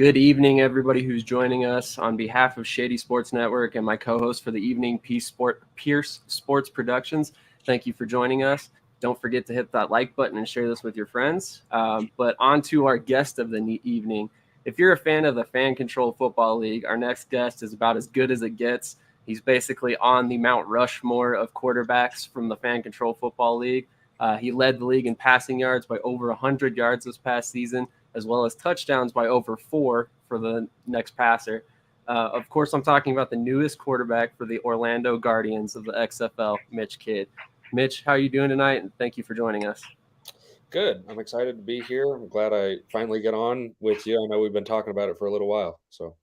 Good evening, everybody who's joining us. On behalf of Shady Sports Network and my co-host for the evening, Pierce Sports Productions, thank you for joining us. Don't forget to hit that like button and share this with your friends. But on to our guest of the evening. If you're a fan of the Fan Control Football League, our next guest is about as good as it gets. He's basically on the Mount Rushmore of quarterbacks from the Fan Control Football League. He led the league in passing yards by over 100 yards this past season, as well as touchdowns by over 4 for the next passer. Of course, I'm talking about the newest quarterback for the Orlando Guardians of the XFL, Mitch Kidd. Mitch, how are you doing tonight? And thank you for joining us. Good. I'm excited to be here. I'm glad I finally get on with you. I know we've been talking about it for a little while. So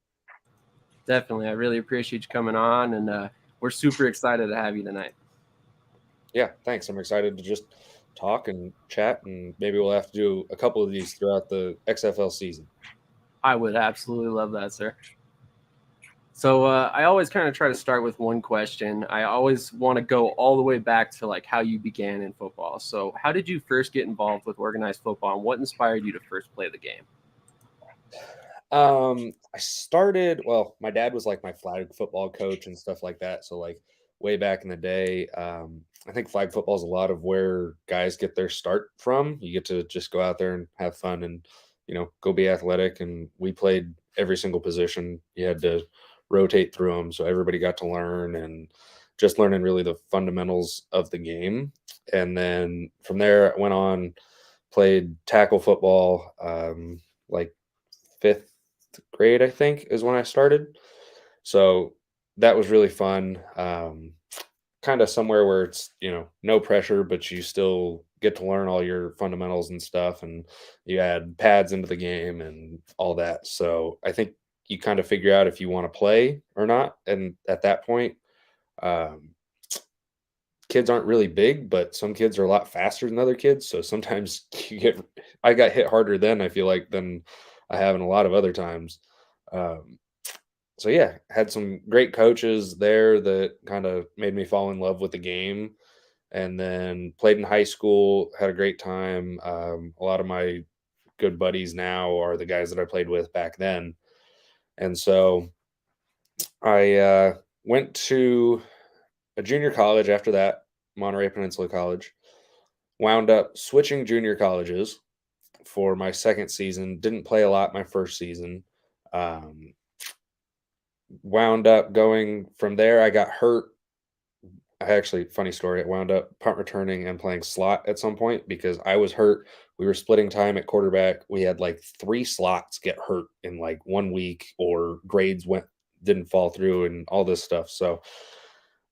definitely, I really appreciate you coming on, and we're super excited to have you tonight. Yeah, thanks. I'm excited to just talk and chat, and maybe we'll have to do a couple of these throughout the XFL season. I would absolutely love that, sir. So I always kind of try to start with one question. I always want to go all the way back to like how you began in football. So how did you first get involved with organized football, and what inspired you to first play the game? I started, well, my dad was like my flag football coach and stuff like that. So like way back in the day, I think flag football is a lot of where guys get their start from. You get to just go out there and have fun and, go be athletic. And we played every single position. You had to rotate through them. So everybody got to learn and just learning really the fundamentals of the game. And then from there, I went on, played tackle football, like fifth grade, I think, is when I started. So that was really fun. Kind of somewhere where it's, no pressure, but you still get to learn all your fundamentals and stuff. And you add pads into the game and all that. So I think you kind of figure out if you want to play or not. And at that point, um, kids aren't really big, but some kids are a lot faster than other kids. So sometimes I got hit harder then, I feel like, than I have in a lot of other times. Um, so yeah, had some great coaches there that kind of made me fall in love with the game. And then played in high school, had a great time. A lot of my good buddies now are the guys that I played with back then. And so I went to a junior college after that, Monterey Peninsula College. Wound up switching junior colleges for my second season. Didn't play a lot my first season. Um, Wound up going from there. I got hurt. Actually, funny story. I wound up punt returning and playing slot at some point because I was hurt. We were splitting time at quarterback. We had like 3 slots get hurt in like 1 week, or grades didn't fall through and all this stuff. So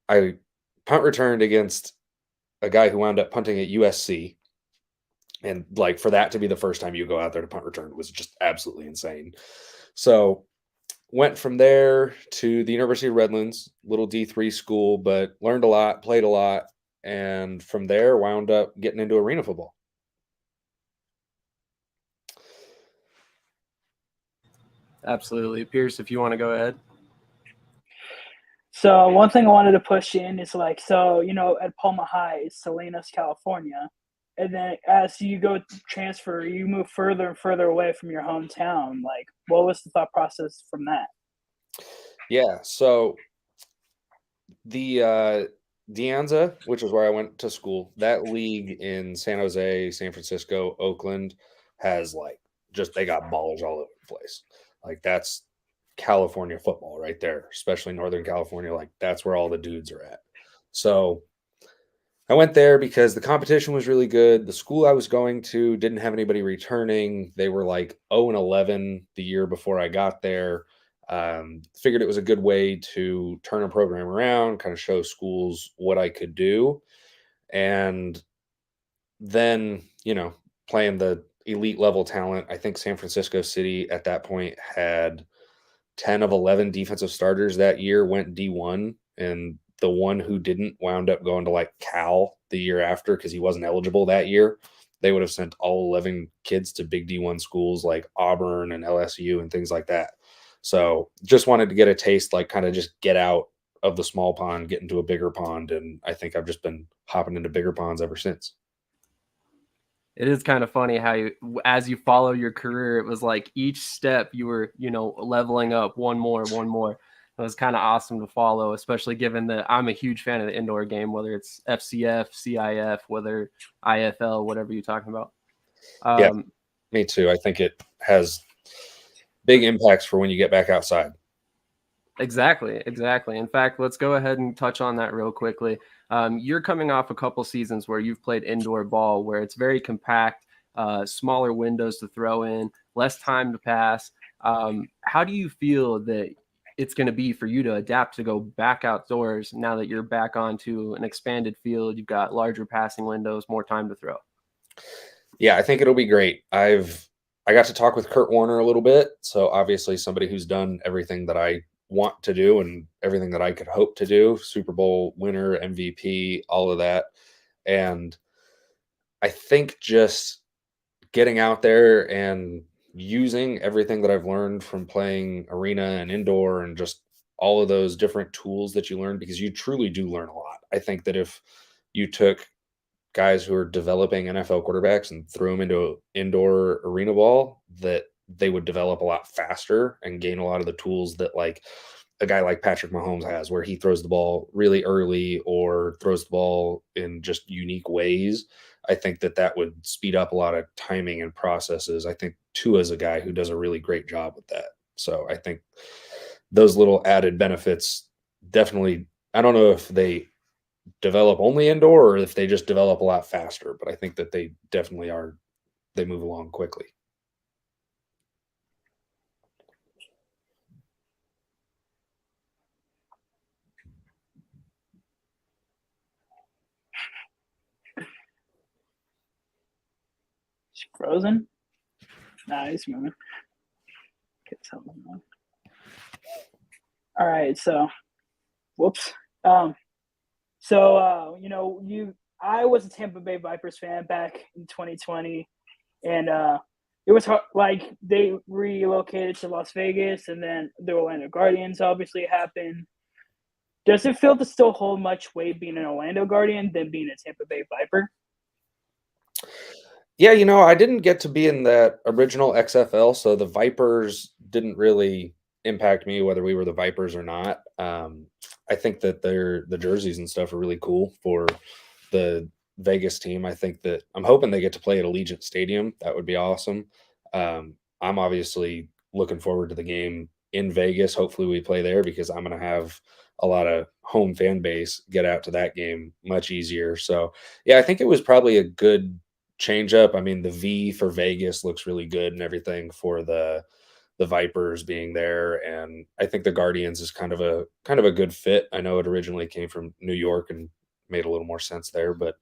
I punt returned against a guy who wound up punting at USC. And like for that to be the first time you go out there to punt return was just absolutely insane. So went from there to the University of Redlands, little D3 school, but learned a lot, played a lot, and from there wound up getting into arena football. Absolutely. Pierce, if you want to go ahead. So one thing I wanted to push in is like, at Palma High, it's Salinas, California. And then as you go transfer, you move further and further away from your hometown. Like, what was the thought process from that? Yeah, so the De Anza, which is where I went to school, that league in San Jose, San Francisco, Oakland has they got ballers all over the place. Like that's California football right there, especially Northern California. Like that's where all the dudes are at. So I went there because the competition was really good. The school I was going to didn't have anybody returning. They were like 0-11 the year before I got there. Figured it was a good way to turn a program around, kind of show schools what I could do. And then, playing the elite level talent, I think San Francisco City at that point had 10 of 11 defensive starters that year went D1, and the one who didn't wound up going to like Cal the year after because he wasn't eligible that year. They would have sent all 11 kids to big D1 schools like Auburn and LSU and things like that. So just wanted to get a taste, like kind of just get out of the small pond, get into a bigger pond. And I think I've just been hopping into bigger ponds ever since. It is kind of funny how as you follow your career, it was like each step you were, leveling up one more, one more. It was kind of awesome to follow, especially given that I'm a huge fan of the indoor game, whether it's FCF, CIF, whether IFL, whatever you're talking about. Yeah, me too. I think it has big impacts for when you get back outside. Exactly. In fact, let's go ahead and touch on that real quickly. You're coming off a couple seasons where you've played indoor ball, where it's very compact, smaller windows to throw in, less time to pass. How do you feel that it's going to be for you to adapt to go back outdoors now that you're back onto an expanded field? You've got larger passing windows, more time to throw. Yeah, I think it'll be great. I got to talk with Kurt Warner a little bit, so obviously somebody who's done everything that I want to do and everything that I could hope to do, Super Bowl winner, MVP, all of that. And I think just getting out there and using everything that I've learned from playing arena and indoor and just all of those different tools that you learn, because you truly do learn a lot. I think that if you took guys who are developing NFL quarterbacks and threw them into indoor arena ball, that they would develop a lot faster and gain a lot of the tools that like a guy like Patrick Mahomes has, where he throws the ball really early or throws the ball in just unique ways. I think that would speed up a lot of timing and processes. I think Tua is a guy who does a really great job with that. So I think those little added benefits definitely, I don't know if they develop only indoor or if they just develop a lot faster, but I think that they definitely are, they move along quickly. He's frozen. Nah, he's moving. Get something on. All right, so whoops. I was a Tampa Bay Vipers fan back in 2020, and it was hard, like they relocated to Las Vegas, and then the Orlando Guardians obviously happened. Does it feel to still hold much weight being an Orlando Guardian than being a Tampa Bay Viper? Yeah, I didn't get to be in that original XFL, so the Vipers didn't really impact me whether we were the Vipers or not. I think that the jerseys and stuff are really cool for the Vegas team. I think that I'm hoping they get to play at Allegiant Stadium. That would be awesome. I'm obviously looking forward to the game in Vegas. Hopefully we play there because I'm going to have a lot of home fan base get out to that game much easier. So yeah, I think it was probably a good change up. I mean, the V for Vegas looks really good and everything for the Vipers being there, and I think the Guardians is kind of a good fit. I know it originally came from New York and made a little more sense there, but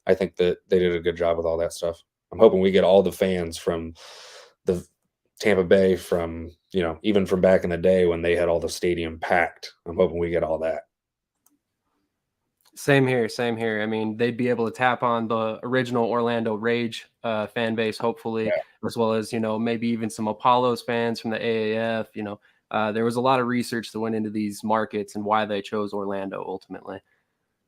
I think that they did a good job with all that stuff. I'm hoping we get all the fans from the Tampa Bay, from even from back in the day when they had all the stadium packed. I'm hoping we get all that. Same here. I mean, they'd be able to tap on the original Orlando Rage fan base, hopefully, as well as, maybe even some Apollos fans from the AAF. There was a lot of research that went into these markets and why they chose Orlando ultimately.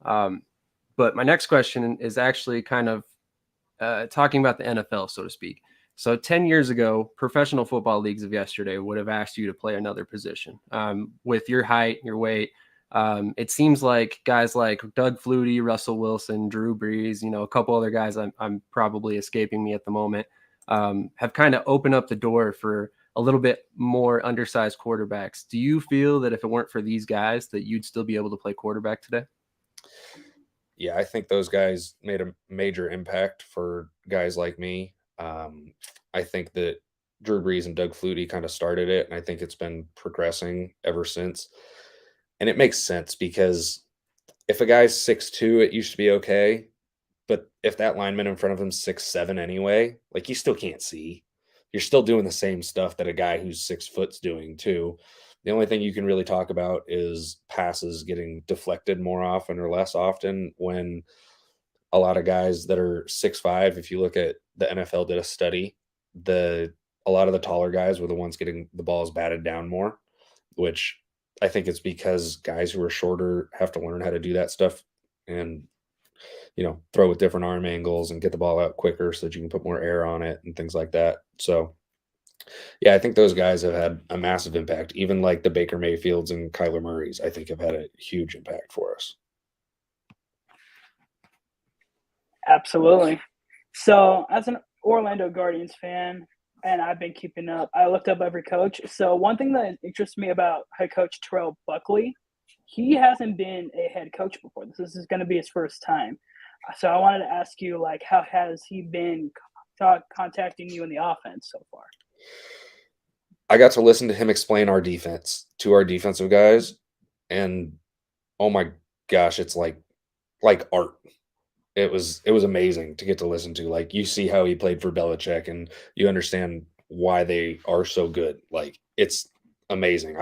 But my next question is actually kind of talking about the NFL, so to speak. So 10 years ago, professional football leagues of yesterday would have asked you to play another position. With your height, your weight, it seems like guys like Doug Flutie, Russell Wilson, Drew Brees, a couple other guys I'm probably escaping me at the moment, have kind of opened up the door for a little bit more undersized quarterbacks. Do you feel that if it weren't for these guys that you'd still be able to play quarterback today? Yeah, I think those guys made a major impact for guys like me. I think that Drew Brees and Doug Flutie kind of started it, and I think it's been progressing ever since. And it makes sense because if a guy's 6'2", it used to be okay. But if that lineman in front of him's 6'7" anyway, like you still can't see. You're still doing the same stuff that a guy who's 6 foot's doing too. The only thing you can really talk about is passes getting deflected more often or less often when a lot of guys that are 6'5", if you look at the NFL did a study, a lot of the taller guys were the ones getting the balls batted down more, which I think it's because guys who are shorter have to learn how to do that stuff. And throw with different arm angles and get the ball out quicker so that you can put more air on it and things like that. So, yeah, I think those guys have had a massive impact. Even like the Baker Mayfields and Kyler Murrays, I think have had a huge impact for us. Absolutely. So, as an Orlando Guardians fan, and I've been keeping up, I looked up every coach. So, one thing that interests me about head coach Terrell Buckley, he hasn't been a head coach before. This is going to be his first time. So, I wanted to ask you, like, how has he been contacting you in the offense so far? I got to listen to him explain our defense to our defensive guys, and oh my gosh, it's like art. It was amazing to get to listen to. Like, you see how he played for Belichick, and you understand why they are so good. Like, it's amazing.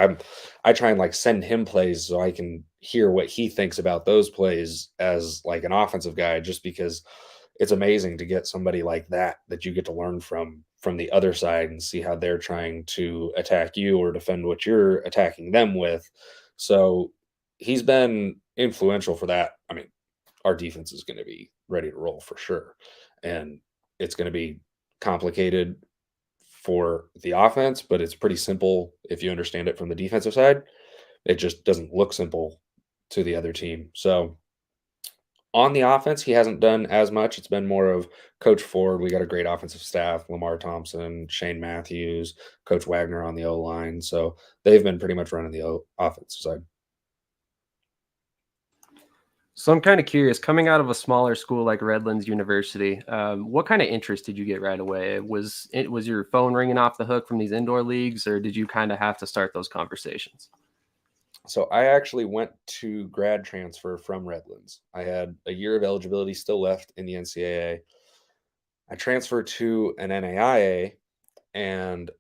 I try and like send him plays so I can hear what he thinks about those plays as like an offensive guy, just because it's amazing to get somebody like that you get to learn from the other side and see how they're trying to attack you or defend what you're attacking them with. So he's been influential for that. I mean, our defense is going to be ready to roll for sure. And it's going to be complicated for the offense, but it's pretty simple if you understand it from the defensive side. It just doesn't look simple to the other team. So on the offense, he hasn't done as much. It's been more of Coach Ford. We got a great offensive staff, Lamar Thompson, Shane Matthews, Coach Wagner on the O line. So they've been pretty much running the offensive side. So I'm kind of curious, coming out of a smaller school like Redlands University, what kind of interest did you get right away? Was your phone ringing off the hook from these indoor leagues, or did you kind of have to start those conversations? So I actually went to grad transfer from Redlands. I had a year of eligibility still left in the NCAA. I transferred to an NAIA, and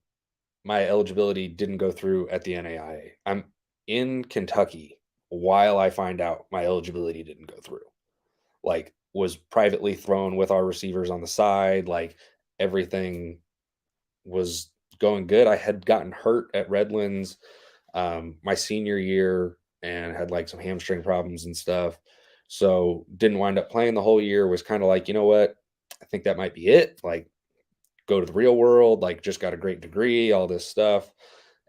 my eligibility didn't go through at the NAIA. I'm in Kentucky while I find out my eligibility didn't go through. Like, was privately thrown with our receivers on the side. Like, everything was going good. I had gotten hurt at Redlands my senior year and had like some hamstring problems and stuff. So didn't wind up playing the whole year. Was kind of like, you know what? I think that might be it. Like, go to the real world, like just got a great degree, all this stuff.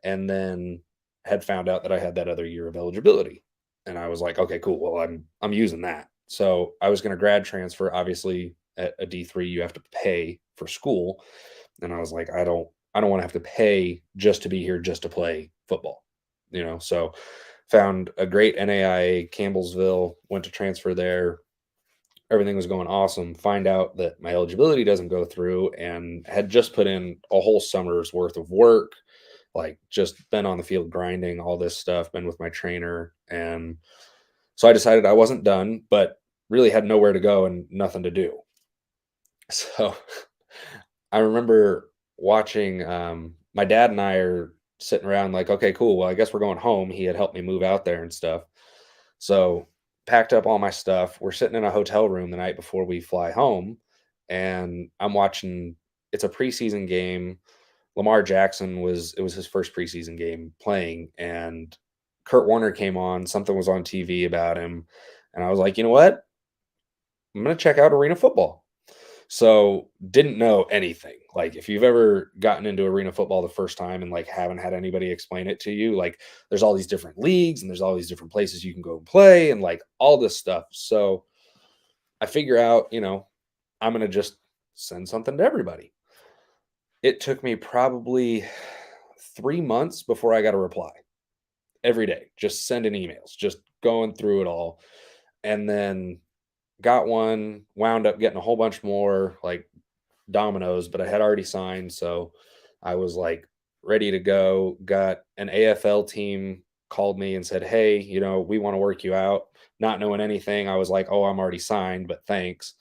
And then had found out that I had that other year of eligibility. And I was like, okay, cool. Well, I'm using that. So I was going to grad transfer. Obviously, at a D3, you have to pay for school. And I was like, I don't want to have to pay just to be here, just to play football, So found a great NAIA, Campbellsville, went to transfer there. Everything was going awesome. Find out that my eligibility doesn't go through, and had just put in a whole summer's worth of work, like just been on the field grinding, all this stuff, been with my trainer. And so I decided I wasn't done, but really had nowhere to go and nothing to do. So I remember watching, my dad and I are sitting around like, okay, cool. Well, I guess we're going home. He had helped me move out there and stuff. So packed up all my stuff. We're sitting in a hotel room the night before we fly home, and I'm watching. It's a preseason game. Lamar Jackson it was his first preseason game playing, and Kurt Warner came on. Something was on TV about him, and I was like, you know what? I'm gonna check out arena football. So didn't know anything. Like, if you've ever gotten into arena football the first time and like haven't had anybody explain it to you, like there's all these different leagues and there's all these different places you can go and play and like all this stuff. So I figure out, I'm going to just send something to everybody. It took me probably 3 months before I got a reply every day, just sending emails, just going through it all. And then got one, wound up getting a whole bunch more, like dominoes, but I had already signed. So I was like ready to go. Got an AFL team called me and said, hey, we want to work you out. Not knowing anything, I was like, oh, I'm already signed, but thanks.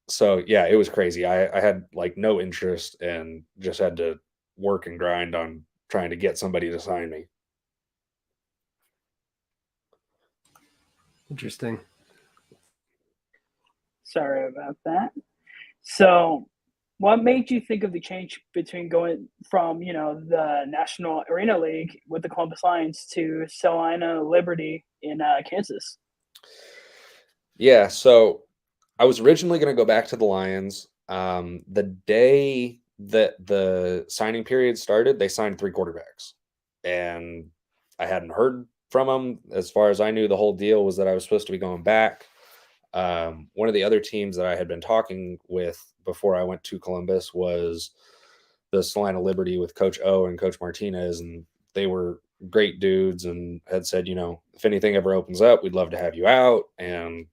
So yeah, it was crazy. I had like no interest and just had to work and grind on trying to get somebody to sign me. Interesting. Sorry about that. So, what made you think of the change between going from, the National Arena League with the Columbus Lions to Salina Liberty in Kansas? Yeah, so I was originally going to go back to the Lions. The day that the signing period started, they signed 3 quarterbacks, and I hadn't heard from them. As far as I knew, the whole deal was that I was supposed to be going back. One of the other teams that I had been talking with before I went to Columbus was the Salina Liberty with Coach O and Coach Martinez, and they were great dudes and had said, if anything ever opens up, we'd love to have you out. And,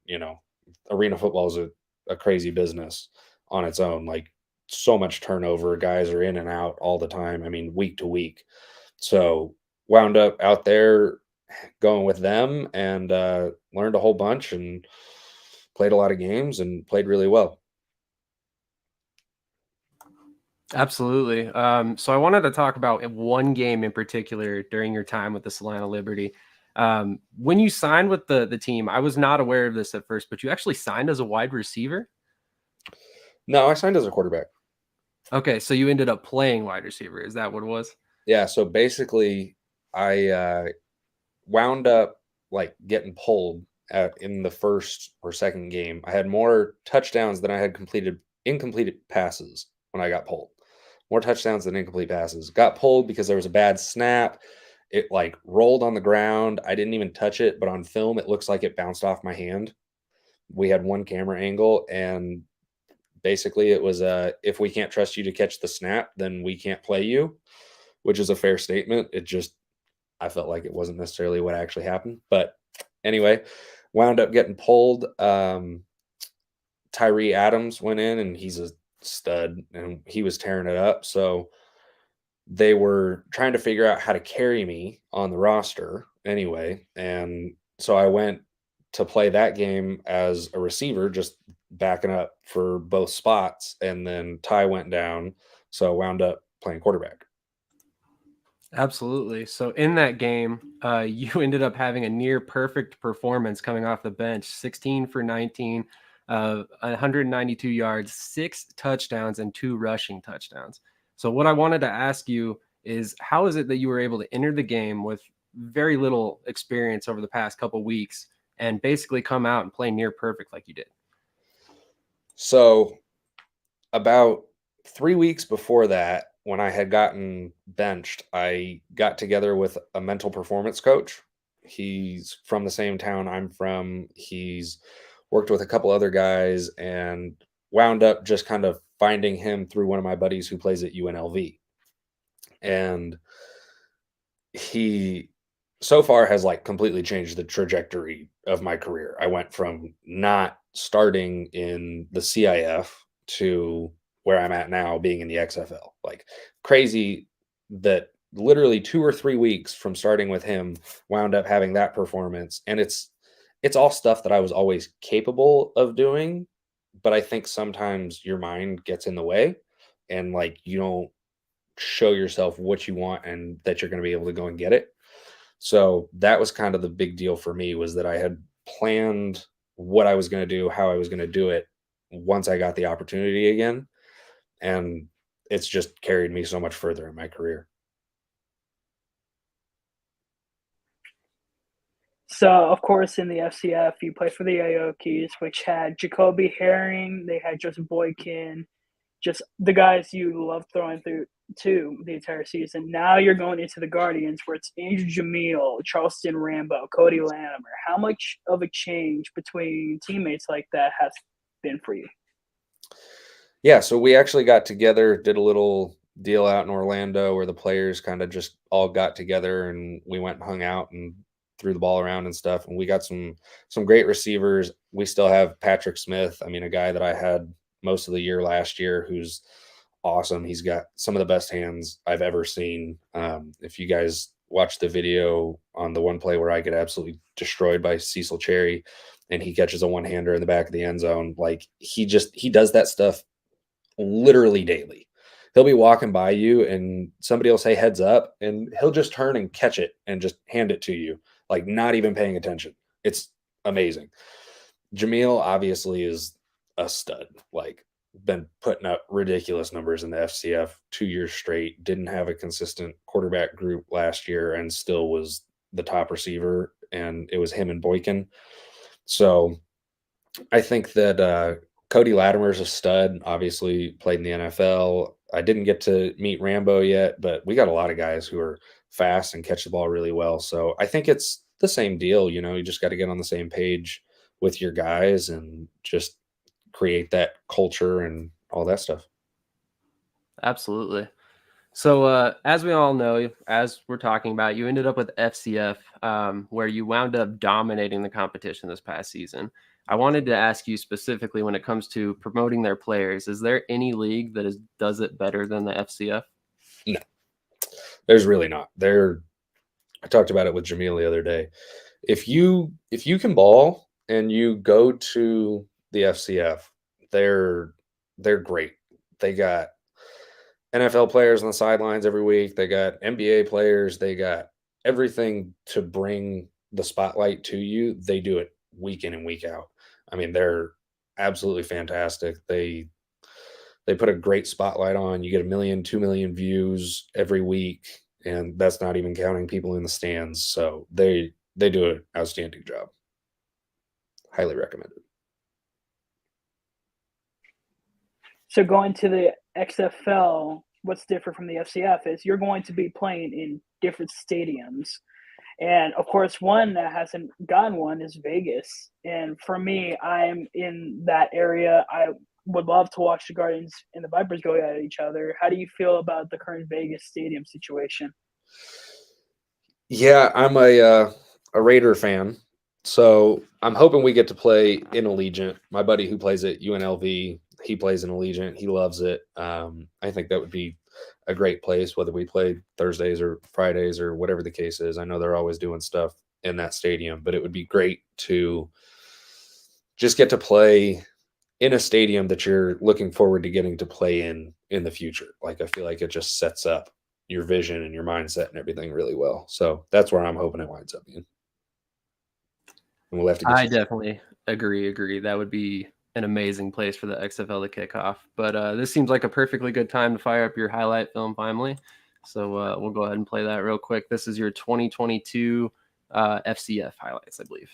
arena football is a crazy business on its own. Like, so much turnover. Guys are in and out all the time. I mean, week to week. So wound up out there going with them and learned a whole bunch and played a lot of games and played really well. Absolutely. So I wanted to talk about one game in particular during your time with the Salina Liberty. When you signed with the team, I was not aware of this at first, but you actually signed as a wide receiver? No, I signed as a quarterback. Okay, so you ended up playing wide receiver. Is that what it was? Yeah, so basically I wound up like getting pulled in the first or second game. I had more touchdowns than I had completed incomplete passes when I got pulled. More touchdowns than incomplete passes. Got pulled because there was a bad snap. It like rolled on the ground. I didn't even touch it, but on film it looks like it bounced off my hand. We had one camera angle, and basically it was if we can't trust you to catch the snap, then we can't play you, which is a fair statement. I felt like it wasn't necessarily what actually happened. But anyway, wound up getting pulled. Tyree Adams went in, and he's a stud, and he was tearing it up. So they were trying to figure out how to carry me on the roster anyway. And so I went to play that game as a receiver, just backing up for both spots. And then Ty went down. So I wound up playing quarterback. Absolutely. So in that game, you ended up having a near perfect performance coming off the bench, 16 for 19, 192 yards, 6 touchdowns, and 2 rushing touchdowns. So what I wanted to ask you is, how is it that you were able to enter the game with very little experience over the past couple weeks and basically come out and play near perfect like you did? So about 3 weeks before that, when I had gotten benched, I got together with a mental performance coach. He's from the same town I'm from. He's worked with a couple other guys and wound up just kind of finding him through one of my buddies who plays at UNLV. And he so far has like completely changed the trajectory of my career. I went from not starting in the CIF to where I'm at now, being in the XFL. Like, crazy that literally 2 or 3 weeks from starting with him wound up having that performance. And it's all stuff that I was always capable of doing, but I think sometimes your mind gets in the way, and like you don't show yourself what you want and that you're going to be able to go and get it. So that was kind of the big deal for me, was that I had planned what I was going to do, how I was going to do it once I got the opportunity again. And it's just carried me so much further in my career. So, of course, in the FCF, you play for the Aoki's, which had Jacoby Herring, they had Joseph Boykin, just the guys you love throwing through to the entire season. Now you're going into the Guardians, where it's Andrew Jamil, Charleston Rambo, Cody Latimer. How much of a change between teammates like that has been for you? Yeah, so we actually got together, did a little deal out in Orlando where the players kind of just all got together, and we went and hung out and threw the ball around and stuff. And we got some great receivers. We still have Patrick Smith. I mean, a guy that I had most of the year last year, who's awesome. He's got some of the best hands I've ever seen. If you guys watch the video on the one play where I get absolutely destroyed by Cecil Cherry and he catches a one-hander in the back of the end zone, like he does that stuff literally daily. He'll be walking by you and somebody will say heads up, and he'll just turn and catch it and just hand it to you, like not even paying attention. It's amazing. Jamil obviously is a stud, like been putting up ridiculous numbers in the FCF 2 years straight, didn't have a consistent quarterback group last year and still was the top receiver, and it was him and Boykin. So I think that Cody Latimer's a stud. Obviously, played in the NFL. I didn't get to meet Rambo yet, but we got a lot of guys who are fast and catch the ball really well. So I think it's the same deal. You just got to get on the same page with your guys and just create that culture and all that stuff. Absolutely. So, as we all know, as we're talking about, you ended up with FCF, where you wound up dominating the competition this past season. I wanted to ask you specifically when it comes to promoting their players, is there any league that does it better than the FCF? No, there's really not. I talked about it with Jamil the other day. If you can ball and you go to the FCF, they're great. They got NFL players on the sidelines every week. They got NBA players. They got everything to bring the spotlight to you. They do it week in and week out. I mean, they're absolutely fantastic. They put a great spotlight on. You get 1 million, 2 million views every week, and that's not even counting people in the stands. So they do an outstanding job. Highly recommended. So going to the XFL, what's different from the FCF is you're going to be playing in different stadiums. And of course, one that hasn't gotten one is Vegas. And for me, I'm in that area. I would love to watch the Guardians and the Vipers go at each other. How do you feel about the current Vegas stadium situation? Yeah, I'm a Raider fan, so I'm hoping we get to play in Allegiant. My buddy who plays at UNLV, he plays in Allegiant. He loves it. I think that would be a great place, whether we play Thursdays or Fridays or whatever the case is. I know they're always doing stuff in that stadium, but it would be great to just get to play in a stadium that you're looking forward to getting to play in the future. Like, I feel like it just sets up your vision and your mindset and everything really well. So that's where I'm hoping it winds up being. And we'll have to get I definitely agree. That would be an amazing place for the XFL to kick off. But this seems like a perfectly good time to fire up your highlight film finally. So we'll go ahead and play that real quick. This is your 2022 FCF highlights, I believe.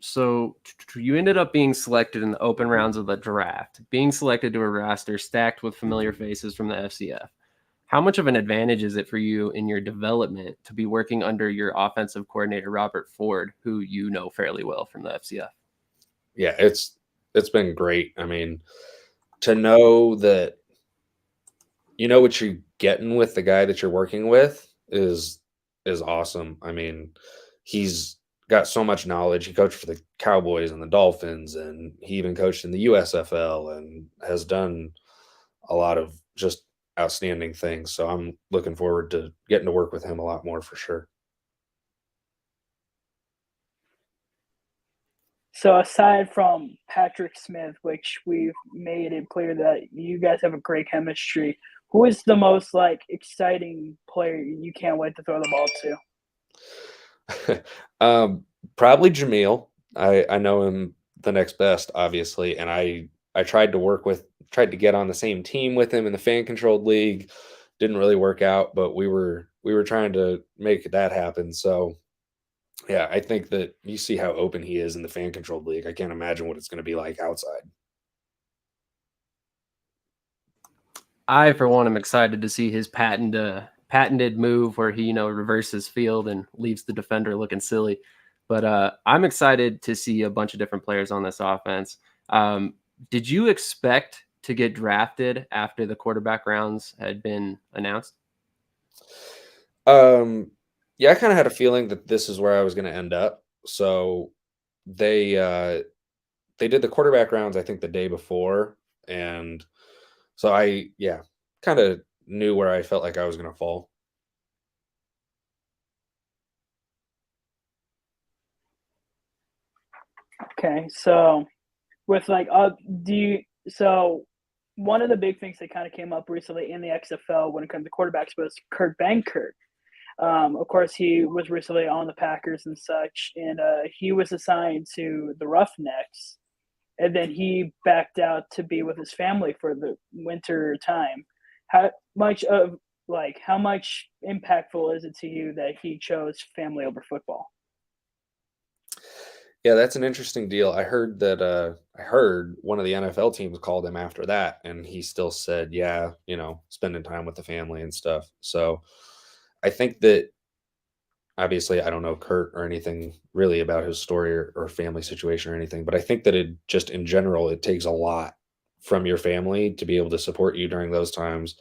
So you ended up being selected in the open rounds of the draft, being selected to a roster stacked with familiar faces from the FCF. How much of an advantage is it for you in your development to be working under your offensive coordinator, Robert Ford, who you know fairly well from the FCF? Yeah, it's been great. I mean, to know that you know what you're getting with the guy that you're working with is awesome. I mean, he's got so much knowledge. He coached for the Cowboys and the Dolphins, and he even coached in the USFL and has done a lot of just outstanding things. So I'm looking forward to getting to work with him a lot more for sure. So aside from Patrick Smith, which we've made it clear that you guys have a great chemistry, who is the most exciting player you can't wait to throw the ball to? Probably Jamil. I know him the next best, obviously, and I tried to get on the same team with him in the fan controlled league. Didn't really work out, but we were trying to make that happen. So yeah, I think that you see how open he is in the fan controlled league. I can't imagine what it's going to be like outside. I, for one, am excited to see his patented move where he, reverses field and leaves the defender looking silly. But I'm excited to see a bunch of different players on this offense. Did you expect to get drafted after the quarterback rounds had been announced? Yeah, I kind of had a feeling that this is where I was going to end up. So they did the quarterback rounds, I think, the day before, and so I kind of knew where I felt like I was going to fall. Okay, so with one of the big things that kind of came up recently in the XFL when it comes to quarterbacks was Kurt Benkert. Of course, he was recently on the Packers and such, and he was assigned to the Roughnecks, and then he backed out to be with his family for the winter time. How much impactful is it to you that he chose family over football? Yeah, that's an interesting deal. I heard one of the NFL teams called him after that, and he still said, "Yeah, spending time with the family and stuff." So, I think that obviously I don't know Kurt or anything really about his story or family situation or anything, but I think that it just in general it takes a lot from your family to be able to support you during those times.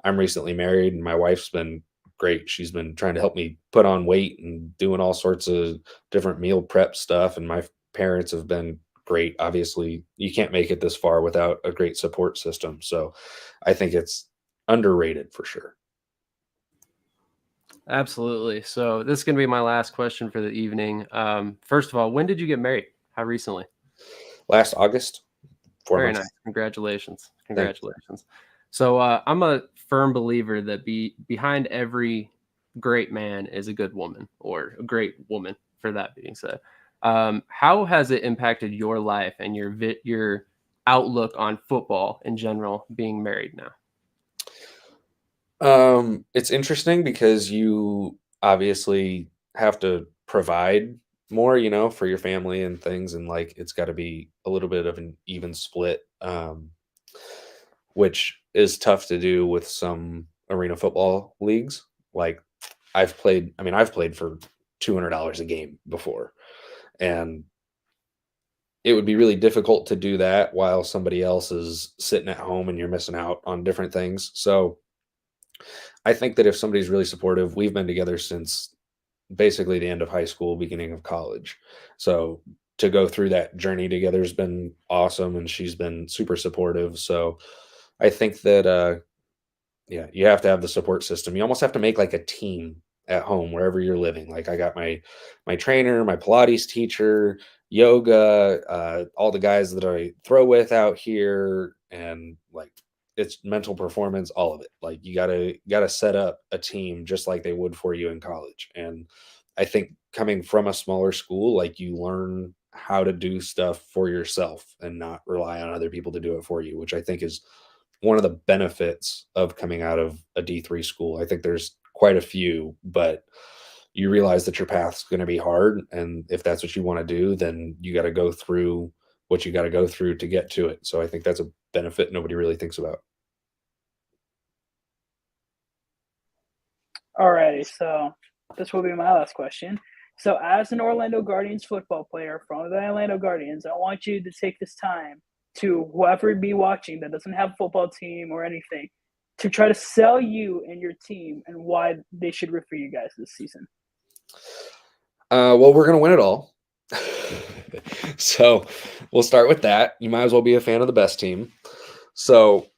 I'm recently married and my wife's been great. She's been trying to help me put on weight and doing all sorts of different meal prep stuff, and my parents have been great. Obviously, you can't make it this far without a great support system. So, I think it's underrated for sure. Absolutely. So this is going to be my last question for the evening. First of all, when did you get married? How recently? Last August, 4 Very months. nice. Congratulations. Thanks. Congratulations. So I'm a firm believer that behind every great man is a good woman, or a great woman for that being said. How has it impacted your life and your outlook on football in general being married now? It's interesting because you obviously have to provide more, for your family and things, and like it's got to be a little bit of an even split, which is tough to do with some arena football leagues. Like I've played for $200 a game before, and it would be really difficult to do that while somebody else is sitting at home and you're missing out on different things. So I think that if somebody's really supportive, we've been together since basically the end of high school, beginning of college. So to go through that journey together has been awesome, and she's been super supportive. So I think that yeah, you have to have the support system. You almost have to make like a team at home wherever you're living. Like I got my trainer, my Pilates teacher, yoga, all the guys that I throw with out here, and like it's mental performance, all of it. Like you gotta set up a team just like they would for you in college. And I think coming from a smaller school, like you learn how to do stuff for yourself and not rely on other people to do it for you, which I think is one of the benefits of coming out of a D3 school. I think there's quite a few, but you realize that your path's going to be hard. And if that's what you want to do, then you got to go through what you got to go through to get to it. So I think that's a benefit nobody really thinks about. Alrighty, so this will be my last question. So, as an Orlando Guardians football player from the Orlando Guardians, I want you to take this time to whoever be watching that doesn't have a football team or anything to try to sell you and your team and why they should root for you guys this season. Well, we're going to win it all. So we'll start with that. You might as well be a fan of the best team. So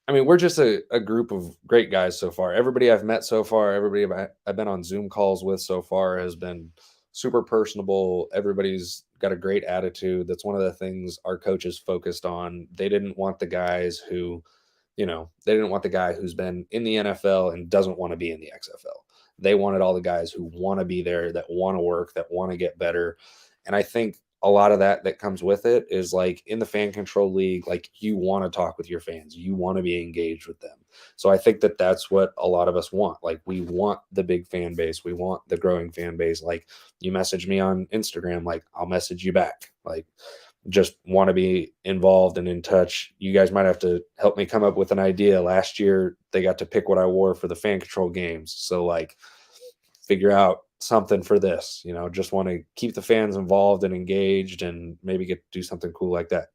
I mean, we're just a group of great guys so far. Everybody I've met so far, everybody I've been on Zoom calls with so far has been super personable. Everybody's got a great attitude. That's one of the things our coaches focused on. They didn't want the guys who, they didn't want the guy who's been in the NFL and doesn't want to be in the XFL. They wanted all the guys who want to be there, that want to work, that want to get better. And I think a lot of that comes with it is like in the fan control league, like you want to talk with your fans, you want to be engaged with them. So I think that that's what a lot of us want. Like we want the big fan base, we want the growing fan base. Like you message me on Instagram, like I'll message you back. Like just want to be involved and in touch. You guys might have to help me come up with an idea. Last year they got to pick what I wore for the fan control games. So like figure out something for this, just want to keep the fans involved and engaged and maybe get to do something cool like that.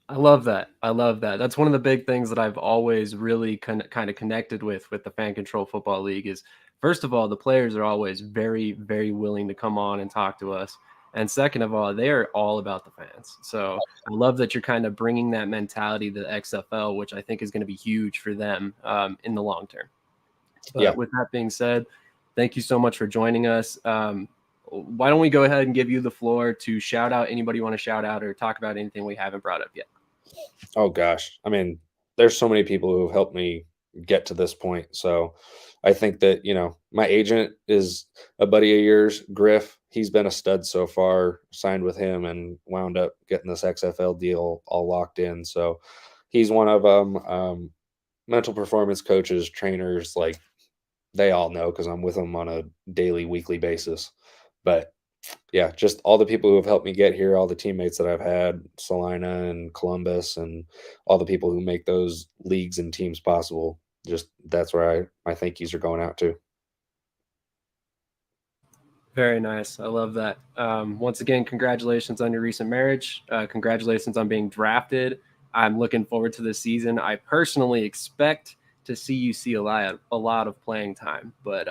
I love that. I love that. That's one of the big things that I've always really kind of connected with the Fan Control Football League is, first of all, the players are always very, very willing to come on and talk to us. And second of all, they are all about the fans. So I love that you're kind of bringing that mentality to the XFL, which I think is going to be huge for them in the long term. But Yeah. with that being said, thank you so much for joining us. Why don't we go ahead and give you the floor to shout out anybody you want to shout out or talk about anything we haven't brought up yet? Oh gosh. I mean, there's so many people who have helped me get to this point. So I think that, my agent is a buddy of yours, Griff. He's been a stud so far, signed with him and wound up getting this XFL deal all locked in. So he's one of them. Mental performance coaches, trainers, like they all know because I'm with them on a daily, weekly basis. But yeah, just all the people who have helped me get here, all the teammates that I've had, Salina and Columbus, and all the people who make those leagues and teams possible. Just that's where my thank yous are going out to. Very nice. I love that. Once again, congratulations on your recent marriage. Congratulations on being drafted. I'm looking forward to this season. I personally expect to see you see a lot of playing time, but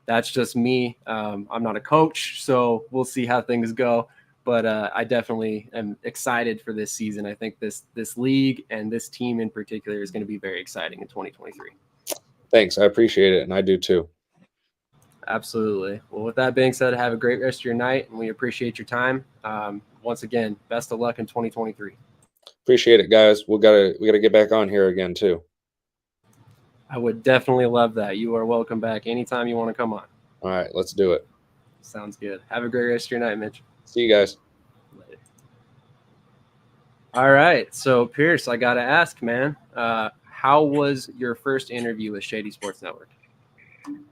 that's just me. I'm not a coach, so we'll see how things go. But I definitely am excited for this season. I think this league and this team in particular is going to be very exciting in 2023. Thanks. I appreciate it, and I do too. Absolutely. Well, with that being said, have a great rest of your night, and we appreciate your time. Once again, best of luck in 2023. Appreciate it, guys. We gotta get back on here again too. I would definitely love that. You are welcome back anytime you want to come on. All right, let's do it. Sounds good. Have a great rest of your night, Mitch. See you guys. Later. All right. So, Pierce, I got to ask, man, how was your first interview with Shady Sports Network?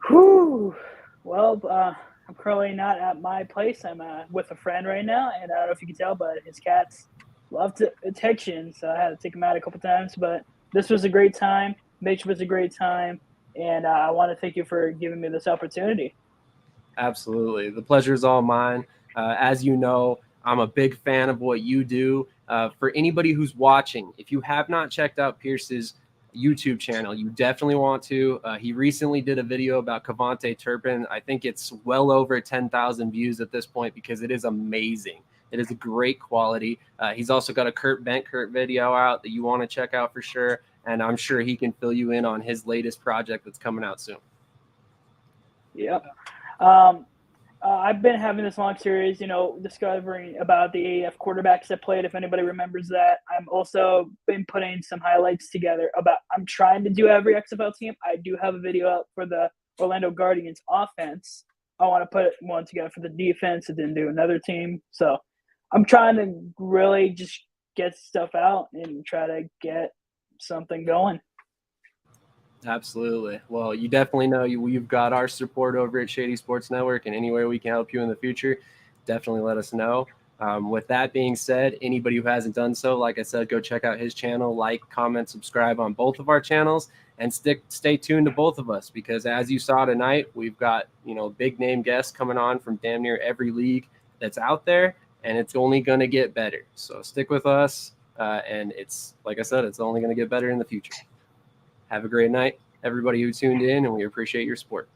Whew. Well, I'm currently not at my place. I'm with a friend right now, and I don't know if you can tell, but his cats love attention, so I had to take him out a couple times. But this was a great time. Mitch was a great time, and I want to thank you for giving me this opportunity. Absolutely. The pleasure is all mine. As you know, I'm a big fan of what you do. For anybody who's watching, if you have not checked out Pierce's YouTube channel, you definitely want to. He recently did a video about Cavante Turpin. I think it's well over 10,000 views at this point because it is amazing. It is a great quality. He's also got a Kurt Bentkurt video out that you want to check out for sure. And I'm sure he can fill you in on his latest project that's coming out soon. Yep. I've been having this long series, discovering about the AAF quarterbacks that played, if anybody remembers that. I'm also been putting some highlights together I'm trying to do every XFL team. I do have a video up for the Orlando Guardians offense. I want to put one together for the defense and then do another team. So I'm trying to really just get stuff out and try to get something going. Absolutely. Well, you definitely know you've got our support over at Shady Sports Network, and any way we can help you in the future, definitely let us know. With that being said, anybody who hasn't done so, like I said, go check out his channel, like, comment, subscribe on both of our channels, and stay tuned to both of us because as you saw tonight, we've got big name guests coming on from damn near every league that's out there, and it's only going to get better. So stick with us, and it's like I said, it's only going to get better in the future. Have a great night, everybody who tuned in, and we appreciate your support.